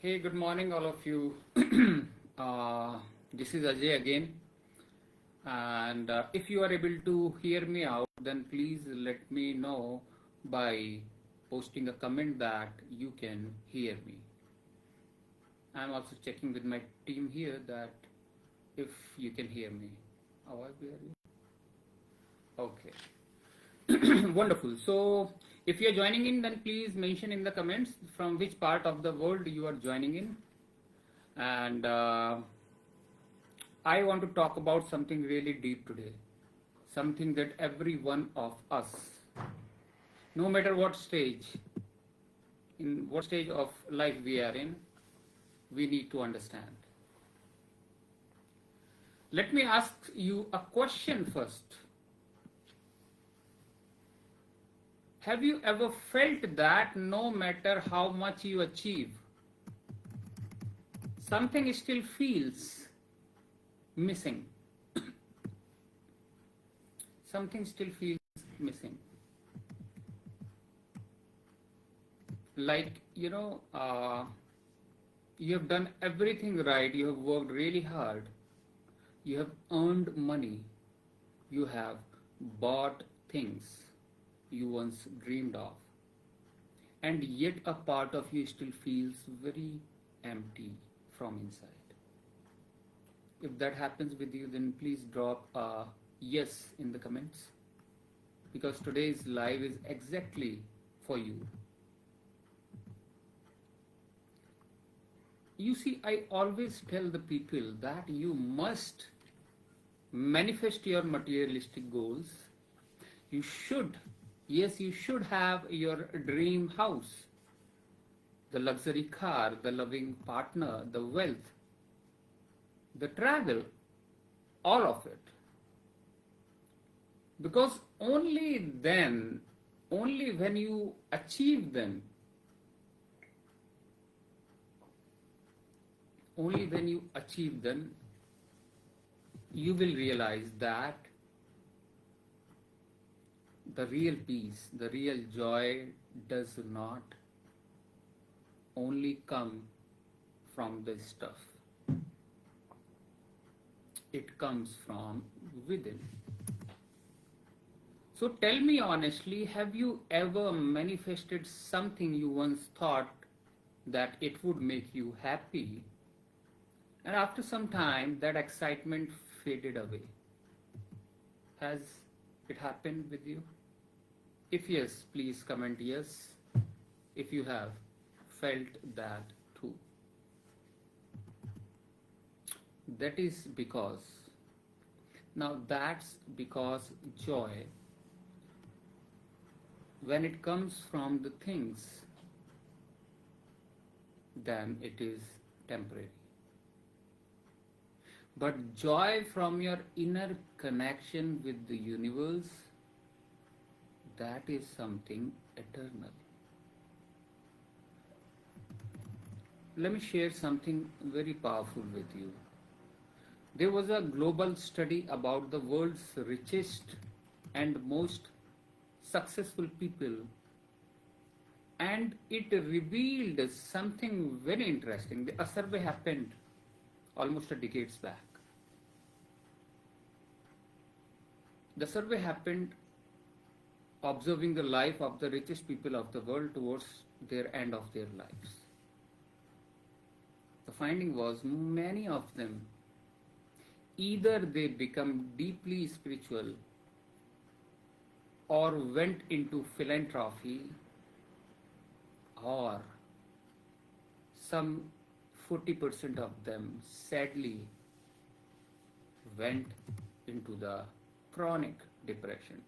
Hey, good morning, all of you. uh, this is Ajay again. And if you are able to hear me out, then please let me know by posting a comment that you can hear me. I'm also checking with my team here that if you can hear me. How I hear you? Okay. Wonderful. So, if you are joining in, then please mention in the comments from which part of the world you are joining in. And I want to talk about something really deep today, something that every one of us, no matter what stage, in what stage of life we are in, we need to understand. Let me ask you a question first. Have you ever felt that no matter how much you achieve, something still feels missing? Something still feels missing. Like, you have done everything right, you have worked really hard, you have earned money, you have bought things you once dreamed of, and yet a part of you still feels very empty from inside. If that happens with you, then please drop a yes in the comments, because today's live is exactly for you. You see, I always tell the people that you must manifest your materialistic goals. You should, yes, you should have your dream house, the luxury car, the loving partner, the wealth, the travel, all of it. Because only then, only when you achieve them, only when you achieve them, you will realize that the real peace, the real joy does not only come from the stuff. It comes from within. So tell me honestly, have you ever manifested something you once thought that it would make you happy, and after some time that excitement faded away? Has it happened with you? If yes, please comment yes if you have felt that too. That is because, now that's because joy, when it comes from the things, then it is temporary. But joy from your inner connection with the universe, that is something eternal. Let me share something very powerful with you. There was a global study about the world's richest and most successful people, and it revealed something very interesting. A survey happened almost a decade back. The survey happened observing the life of the richest people of the world towards their end of their lives. The finding was many of them, either they become deeply spiritual or went into philanthropy, or some 40% of them sadly went into the chronic depression.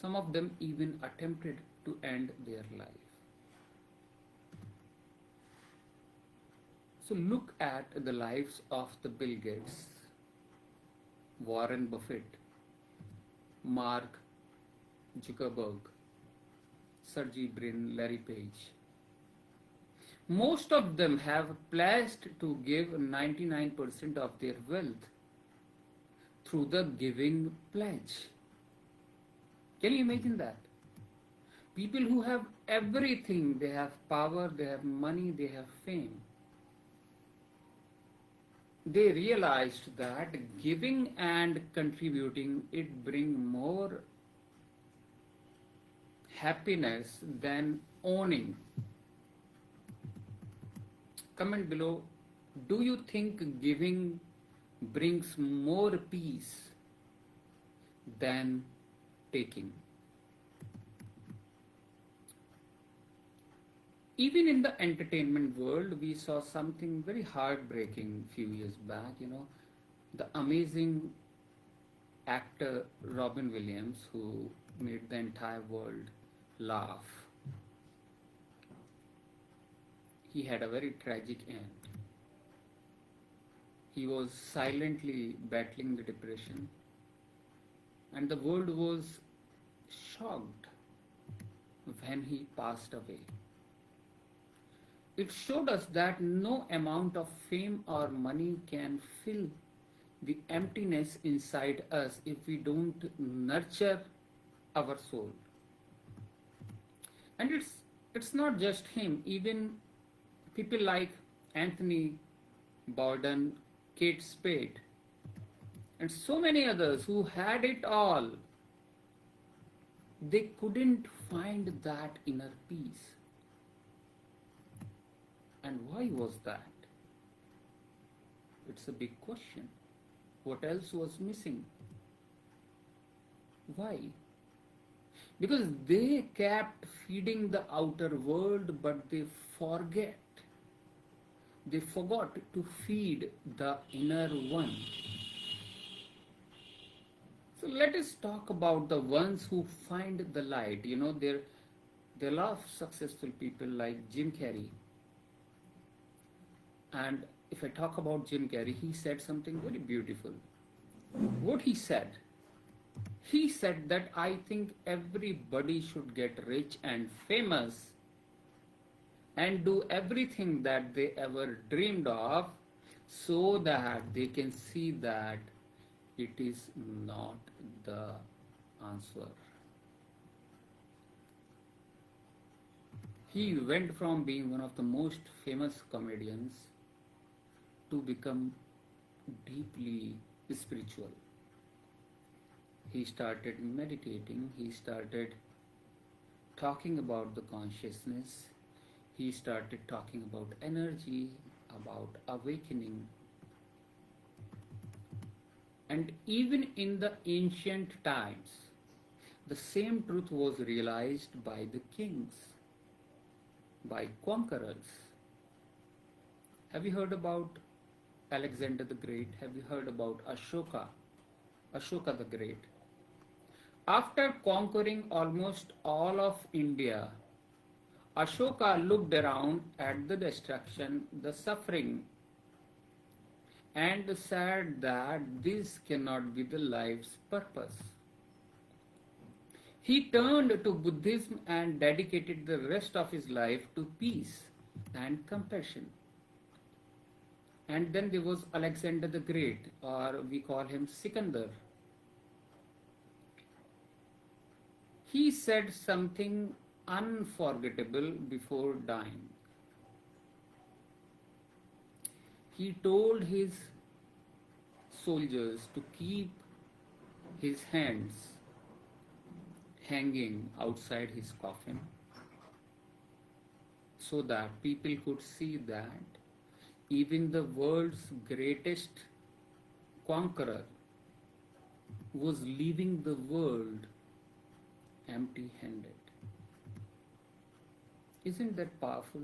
Some of them even attempted to end their life. So look at the lives of the Bill Gates, Warren Buffett, Mark Zuckerberg, Sergey Brin, Larry Page. Most of them have pledged to give 99% of their wealth through the giving pledge. Can you imagine that? People who have everything. They have power, they have money, they have fame. They realized that giving and contributing it bring more happiness than owning. Comment below, do you think giving brings more peace than taking? Even in the entertainment world, we saw something very heartbreaking few years back. The amazing actor Robin Williams, who made the entire world laugh, he had a very tragic end. He was silently battling the depression, and the world was shocked when he passed away. It showed us that no amount of fame or money can fill the emptiness inside us if we don't nurture our soul. And it's not just him, even people like Anthony Bourdain, Kate Spade, and so many others who had it all, they couldn't find that inner peace. And why was that? It's a big question. What else was missing? Why? Because they kept feeding the outer world, but they forgot to feed the inner one. So let us talk about the ones who find the light. There are a lot of successful people like Jim Carrey. And if I talk about Jim Carrey, he said something very beautiful. What he said? He said that I think everybody should get rich and famous and do everything that they ever dreamed of so that they can see that it is not the answer. He went from being one of the most famous comedians to become deeply spiritual. He started meditating, he started talking about the consciousness, he started talking about energy, about awakening. And even in the ancient times, the same truth was realized by the kings, by conquerors. Have you heard about Alexander the Great? Have you heard about Ashoka? Ashoka the Great. After conquering almost all of India, Ashoka looked around at the destruction, the suffering, and said that this cannot be the life's purpose. He turned to Buddhism and dedicated the rest of his life to peace and compassion. And then there was Alexander the Great, or we call him Sikandar. He said something unforgettable before dying. He told his soldiers to keep his hands hanging outside his coffin so that people could see that even the world's greatest conqueror was leaving the world empty-handed. Isn't that powerful?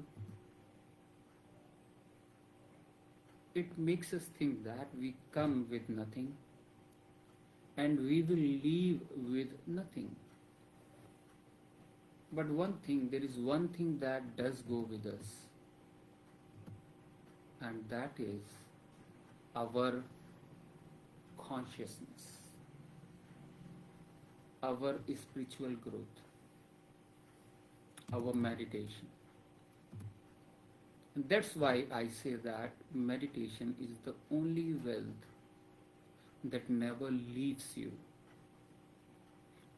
It makes us think that we come with nothing and we will leave with nothing. But there is one thing that does go with us, and that is our consciousness, our spiritual growth, our meditation. And that's why I say that meditation is the only wealth that never leaves you.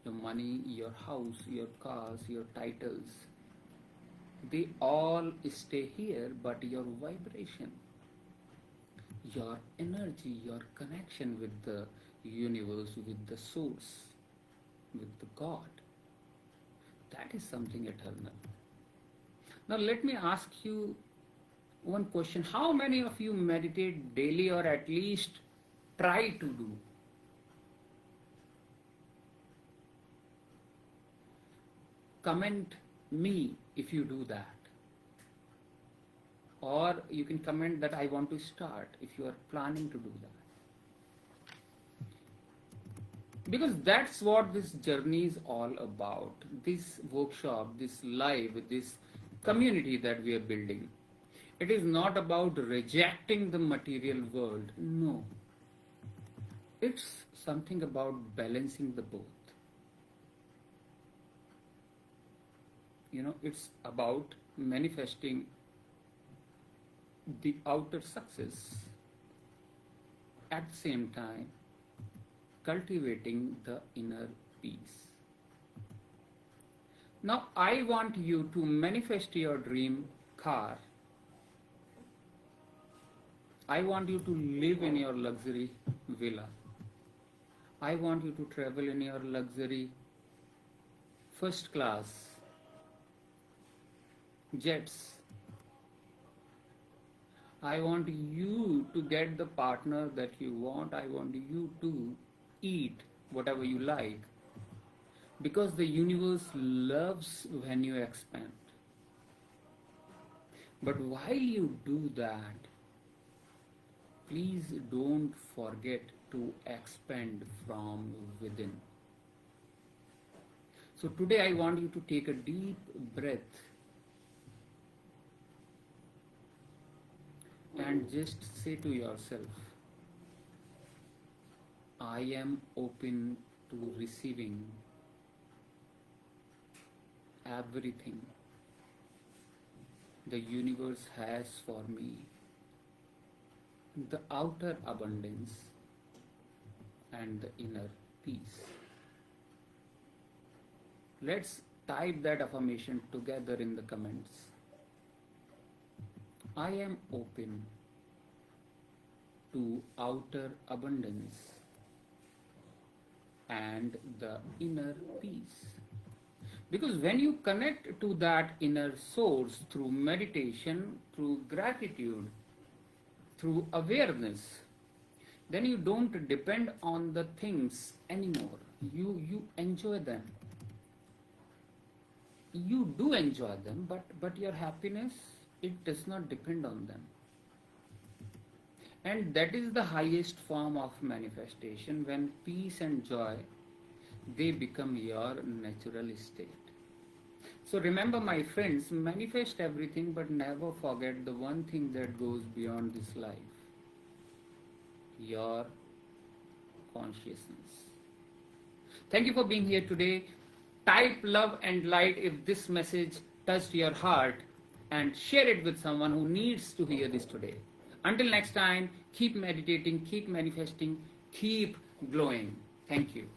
Your money, your house, your cars, your titles, They all stay here, but your vibration, your energy, your connection with the universe, with the source, with the God, that is something eternal. Now, let me ask you one question. How many of you meditate daily or at least try to do? Comment me if you do that. Or you can comment that I want to start if you are planning to do that. Because that's what this journey is all about. This workshop, this live, this community that we are building. It is not about rejecting the material world. No. It's something about balancing the both. It's about manifesting the outer success, at the same time cultivating the inner peace. Now I want you to manifest your dream car. I want you to live in your luxury villa. I want you to travel in your luxury first class jets. I want you to get the partner that you want. I want you to eat whatever you like. Because the universe loves when you expand. But while you do that, please don't forget to expand from within. So today I want you to take a deep breath and just say to yourself, I am open to receiving everything the universe has for me, the outer abundance and the inner peace. Let's type that affirmation together in the comments. I am open to outer abundance and the inner peace. Because when you connect to that inner source through meditation, through gratitude, through awareness, then you don't depend on the things anymore. You enjoy them. You do enjoy them, but your happiness, it does not depend on them. And that is the highest form of manifestation, when peace and joy, they become your natural state. So remember, my friends, manifest everything, but never forget the one thing that goes beyond this life: your consciousness. Thank you for being here today. Type love and light if this message touched your heart, and share it with someone who needs to hear this today. Until next time, keep meditating, keep manifesting, keep glowing. Thank you.